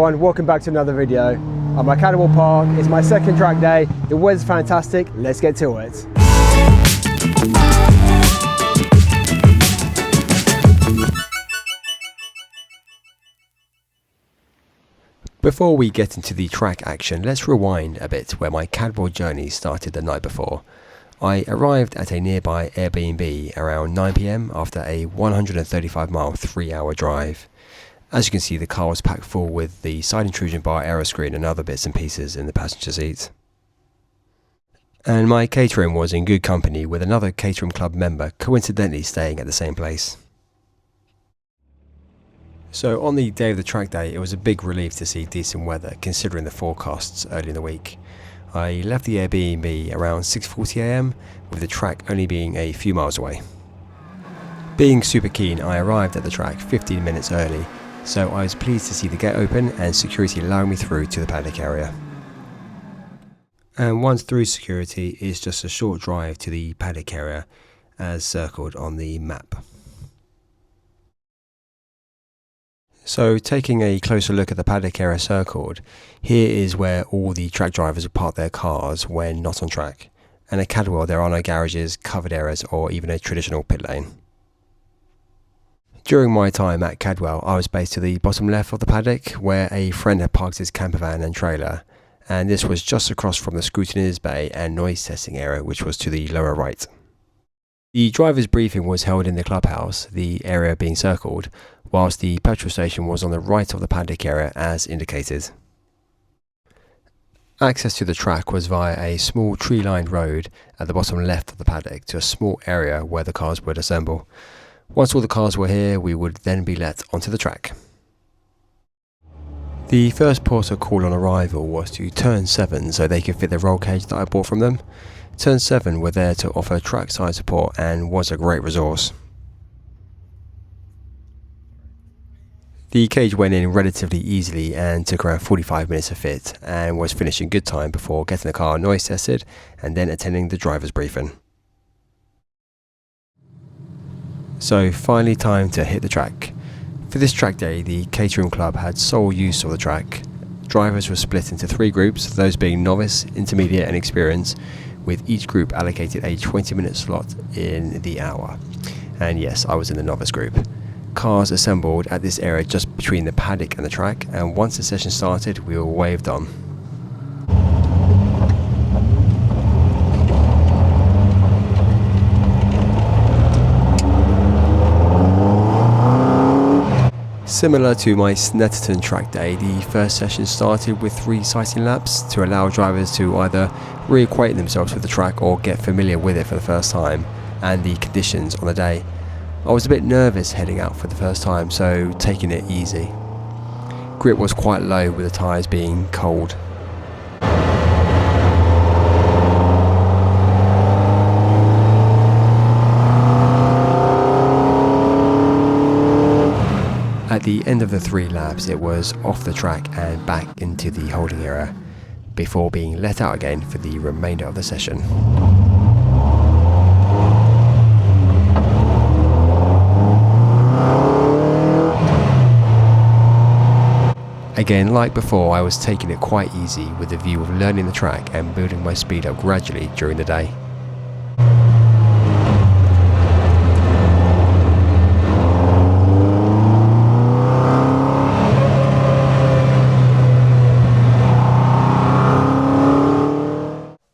everyone, welcome back to another video. I'm at Cadwell Park, it's my second track day, the weather's fantastic, let's get to it. Before we get into the track action, let's rewind a bit where my Cadwell journey started the night before. I arrived at a nearby Airbnb around 9 PM after a 135 mile 3-hour drive. As you can see, the car was packed full with the side intrusion bar, aero screen and other bits and pieces in the passenger seat. And my Caterham was in good company with another Caterham Club member coincidentally staying at the same place. So on the day of the track day, it was a big relief to see decent weather considering the forecasts early in the week. I left the Airbnb around 6:40 AM with the track only being a few miles away. Being super keen, I arrived at the track 15 minutes early, so I was pleased to see the gate open and security allowing me through to the paddock area. And once through security, it's just a short drive to the paddock area as circled on the map. So taking a closer look at the paddock area circled, here is where all the track drivers park their cars when not on track. And at Cadwell there are no garages, covered areas or even a traditional pit lane. During my time at Cadwell, I was based to the bottom left of the paddock where a friend had parked his camper van and trailer, and this was just across from the scrutineer's bay and noise testing area, which was to the lower right. The driver's briefing was held in the clubhouse, the area being circled, whilst the petrol station was on the right of the paddock area as indicated. Access to the track was via a small tree-lined road at the bottom left of the paddock to a small area where the cars would assemble. Once all the cars were here, we would then be let onto the track. The first port of call on arrival was to Turn 7 so they could fit the roll cage that I bought from them. Turn 7 were there to offer trackside support and was a great resource. The cage went in relatively easily and took around 45 minutes to fit and was finished in good time before getting the car noise tested and then attending the driver's briefing. So finally time to hit the track. For this track day, the Caterham Club had sole use of the track. Drivers were split into 3 groups, those being novice, intermediate and experienced, with each group allocated a 20-minute slot in the hour. And yes, I was in the novice group. Cars assembled at this area just between the paddock and the track, and once the session started, we were waved on. Similar to my Snetterton track day, the first session started with 3 sighting laps to allow drivers to either reacquaint themselves with the track or get familiar with it for the first time and the conditions on the day. I was a bit nervous heading out for the first time, so taking it easy. Grip was quite low with the tyres being cold. At the end of the 3 laps, it was off the track and back into the holding area, before being let out again for the remainder of the session. Again, like before, I was taking it quite easy with the view of learning the track and building my speed up gradually during the day.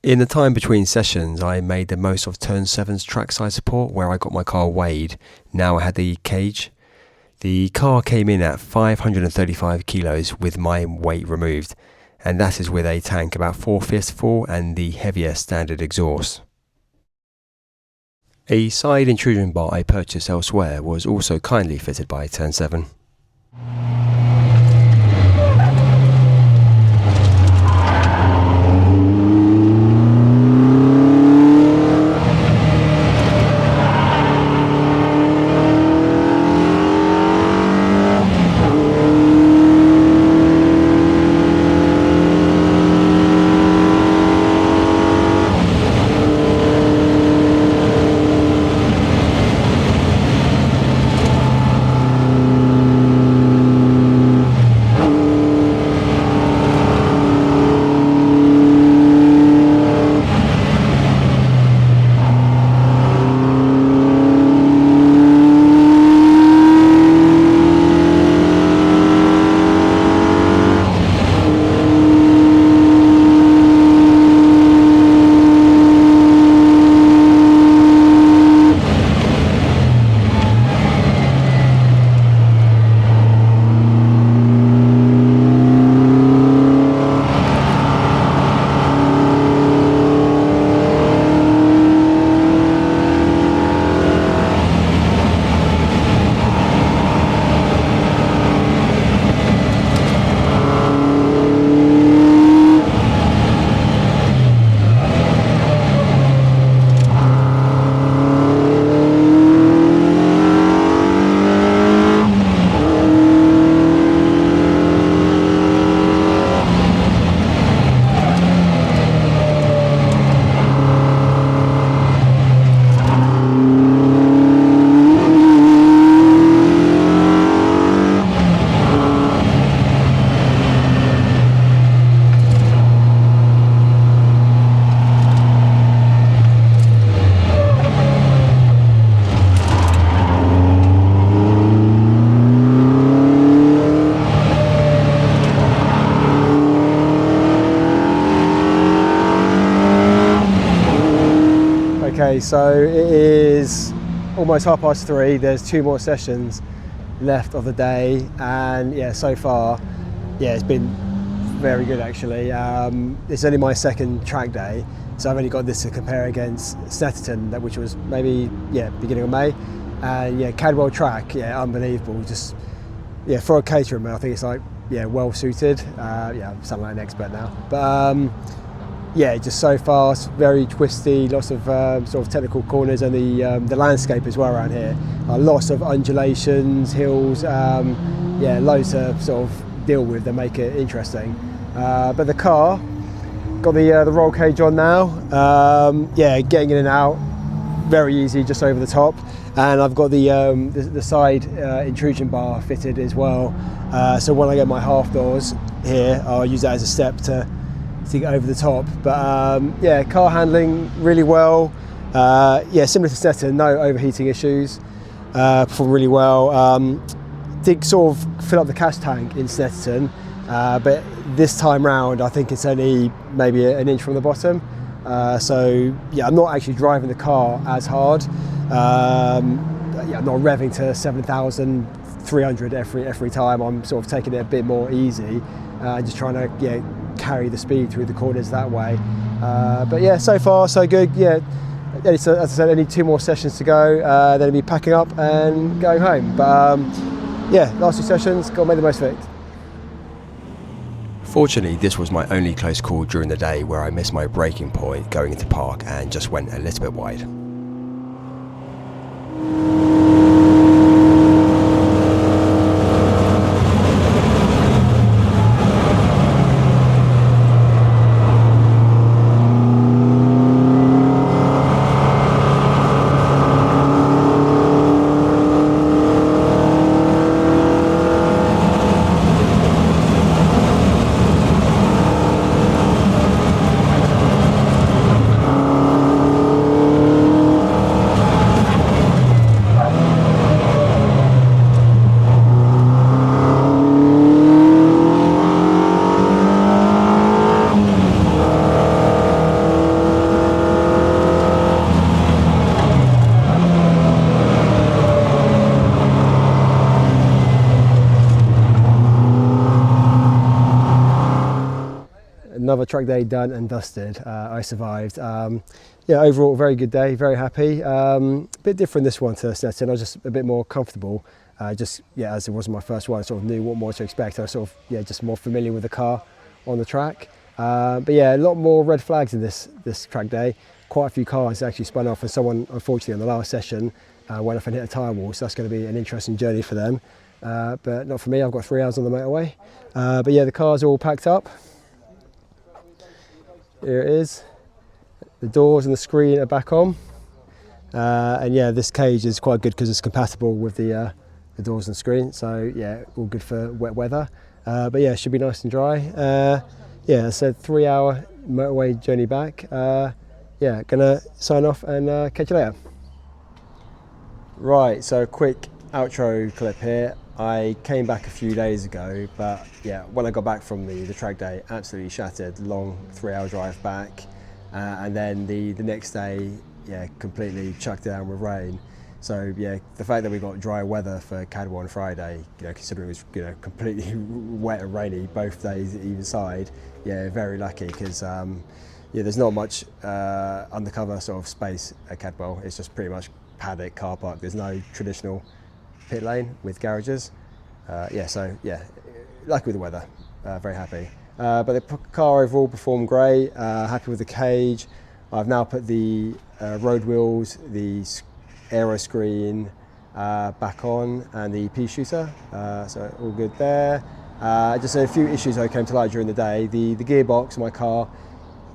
In the time between sessions, I made the most of Turn 7's trackside support where I got my car weighed. Now I had the cage. The car came in at 535 kilos with my weight removed, and that is with a tank about 4/5 full and the heavier standard exhaust. A side intrusion bar I purchased elsewhere was also kindly fitted by Turn 7. Okay, so it is almost 3:30. There's 2 more sessions left of the day, and yeah, so far, yeah, it's been very good actually. It's only my second track day, so I've only got this to compare against Snetterton, which was maybe beginning of May, and yeah, Cadwell track, yeah, unbelievable. Just yeah, for a Caterham, I think it's like well suited. I'm sounding like an expert now, but yeah, just so fast, very twisty, lots of sort of technical corners, and the landscape as well around here. Lots of undulations, hills, loads to sort of deal with that make it interesting. But the car, got the Rollcage on now. Getting in and out, very easy, just over the top. And I've got the side intrusion bar fitted as well. So when I get my half doors here, I'll use that as a step to get over the top. But car handling really well. Similar to Snetterton, no overheating issues. Performed really well. Did sort of fill up the gas tank in Snetterton, but this time round I think it's only maybe an inch from the bottom. I'm not actually driving the car as hard. I'm not revving to 7,300 every time. I'm sort of taking it a bit more easy, just trying to carry the speed through the corners that way. So far so good. As I said, only 2 more sessions to go. Then I'll be packing up and going home. But last 2 sessions, got to make the most of it. Fortunately, this was my only close call during the day where I missed my braking point going into park and just went a little bit wide. Another track day done and dusted. I survived. Overall very good day, very happy. A bit different this one to Snetterton. I was just a bit more comfortable. As it wasn't my first one, I sort of knew what more to expect. I was sort of just more familiar with the car on the track. A lot more red flags in this track day. Quite a few cars actually spun off, and someone unfortunately on the last session went off and hit a tyre wall. So that's going to be an interesting journey for them. But not for me. I've got 3 hours on the motorway. The cars are all packed up. Here it is. The doors and the screen are back on. This cage is quite good because it's compatible with the doors and screen. So all good for wet weather. It should be nice and dry. I said 3 hour motorway journey back. Gonna sign off and catch you later. Right, so quick outro clip here. I came back a few days ago, but when I got back from the track day, absolutely shattered. Long 3 hour drive back, and then the next day, completely chucked down with rain. So the fact that we got dry weather for Cadwell on Friday, considering it was completely wet and rainy both days either side, very lucky because there's not much undercover sort of space at Cadwell. It's just pretty much paddock car park. There's no traditional pit lane with garages. Lucky with the weather, very happy. But the car overall performed great, happy with the cage. I've now put the road wheels, the aero screen back on, and the pea shooter, so all good there. Just a few issues that came to light during the day. The gearbox in my car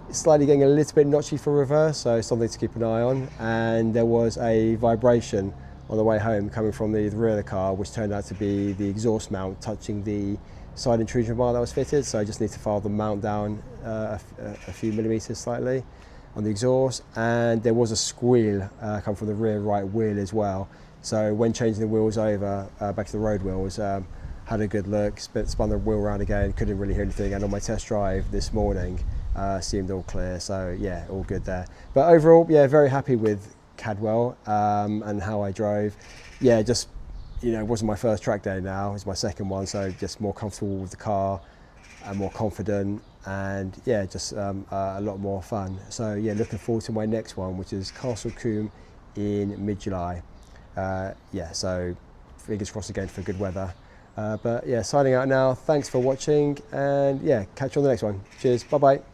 is slightly getting a little bit notchy for reverse, so something to keep an eye on. And there was a vibration on the way home coming from the rear of the car, which turned out to be the exhaust mount touching the side intrusion bar that was fitted. So I just need to file the mount down a few millimeters slightly on the exhaust. And there was a squeal come from the rear right wheel as well. So when changing the wheels over back to the road wheels, had a good look, spun the wheel around again, couldn't really hear anything. And on my test drive this morning, seemed all clear. So all good there. But overall, very happy with Cadwell and how I drove. Yeah, just, you know, it wasn't my first track day now, it's my second one, so just more comfortable with the car and more confident, and yeah, just a lot more fun. So yeah, looking forward to my next one, which is Castle Combe in mid-July. Yeah, so fingers crossed again for good weather. But yeah, signing out now. Thanks for watching, and yeah, catch you on the next one. Cheers, bye bye.